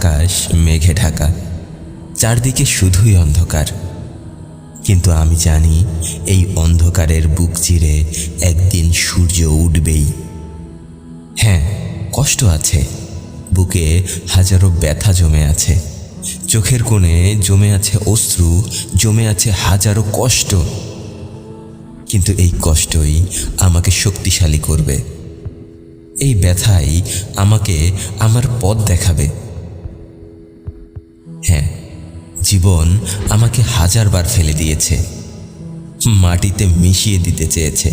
আকাশ মেঘে ঢাকা, চারদিকে শুধুই অন্ধকার। কিন্তু আমি জানি এই অন্ধকারের বুক চিরে একদিন সূর্য উঠবেই। হ্যাঁ, কষ্ট আছে, বুকে হাজারো ব্যথা জমে আছে, চোখের কোণে জমে আছে অশ্রু, জমে আছে হাজারো কষ্ট। কিন্তু এই কষ্টই আমাকে শক্তিশালী করবে, এই ব্যথাই আমাকে আমার পথ দেখাবে। হ্যাঁ, জীবন আমাকে হাজারবার ফেলে দিয়েছে, মাটিতে মিশিয়ে দিতে চেয়েছে,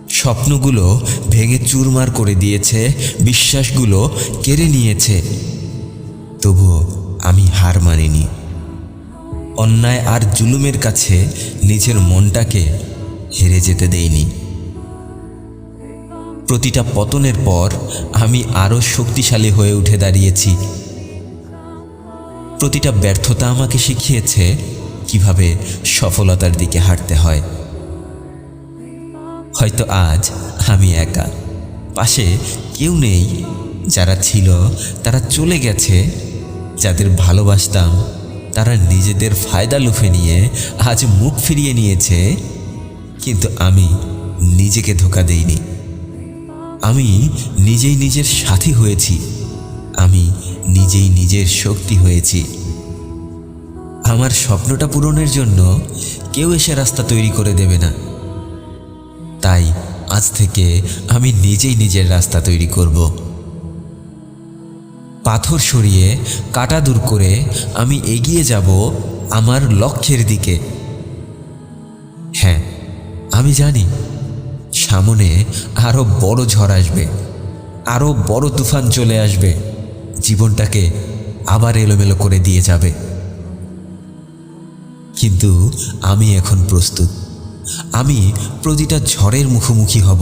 স্বপ্নগুলো ভেঙে চুরমার করে দিয়েছে, বিশ্বাসগুলো কেড়ে নিয়েছে। তবুও আমি হার মানিনি। অন্যায় আর জুলুমের কাছে নিজের মনটাকে হেরে যেতে দেইনি। প্রতিটা পতনের পর আমি আরও শক্তিশালী হয়ে উঠে দাঁড়িয়েছি। প্রতিটা ব্যর্থতা আমাকে শিখিয়েছে কিভাবে সফলতার দিকে হাঁটতে হয়। হয়তো আজ আমি একা, পাশে কেউ নেই, যারা ছিল তারা চলে গেছে, যাদের ভালোবাসতাম তারা নিজেদের ফায়দা লুফে নিয়ে আজ মুখ ফিরিয়ে নিয়েছে। কিন্তু আমি নিজেকে ধোঁকা দেইনি। আমি নিজেই নিজের সাথী হয়েছি, আমি নিজেই নিজের শক্তি হয়েছি। আমার স্বপ্নটা পূরণের জন্য কেউ এসে রাস্তা তৈরি করে দেবে না। তাই আজ থেকে আমি নিজেই নিজের রাস্তা তৈরি করব। পাথর সরিয়ে কাঁটা দূর করে আমি এগিয়ে যাব আমার লক্ষ্যের দিকে। হ্যাঁ, আমি জানি সামনে আরও বড় ঝড় আসবে, আরও বড় তুফান চলে আসবে, জীবনটাকে আবার এলোমেলো করে দিয়ে যাবে। কিন্তু আমি এখন প্রস্তুত। আমি প্রতিটা ঝড়ের মুখোমুখি হব।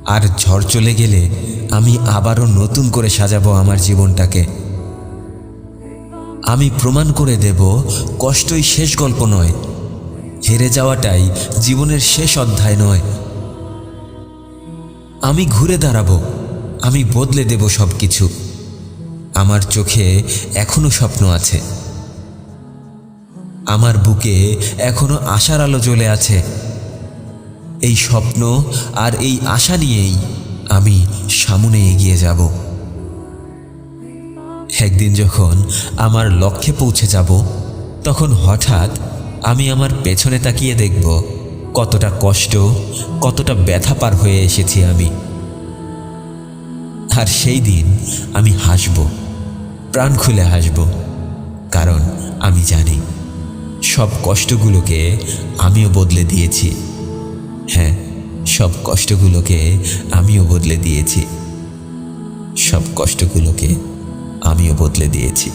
আর ঝড় চলে গেলে আমি আবারও নতুন করে সাজাবো আমার জীবনটাকে। আমি প্রমাণ করে দেব কষ্টই শেষ গল্প নয়, হেরে যাওয়াটাই জীবনের শেষ অধ্যায় নয়। আমি ঘুরে দাঁড়াবো, আমি বদলে দেব সব কিছু। আমার চোখে এখনো স্বপ্ন আছে, আমার বুকে এখনো আশার আলো জ্বলে আছে। এই স্বপ্ন আর এই আশা নিয়েই আমি সামনে এগিয়ে যাব। একদিন যখন আমার লক্ষ্যে পৌঁছে যাব, তখন হঠাৎ আমি আমার পেছনে তাকিয়ে দেখব কতটা কষ্ট, কতটা ব্যথা পার হয়ে এসেছি আমি। আর সেই দিন আমি হাসব, প্রাণ খুলে হাসব, কারণ আমি জানি সব কষ্টগুলোকে আমিও বদলে দিয়েছি। হ্যাঁ, সব কষ্টগুলোকে আমিও বদলে দিয়েছি, সব কষ্টগুলোকে আমিও বদলে দিয়েছি।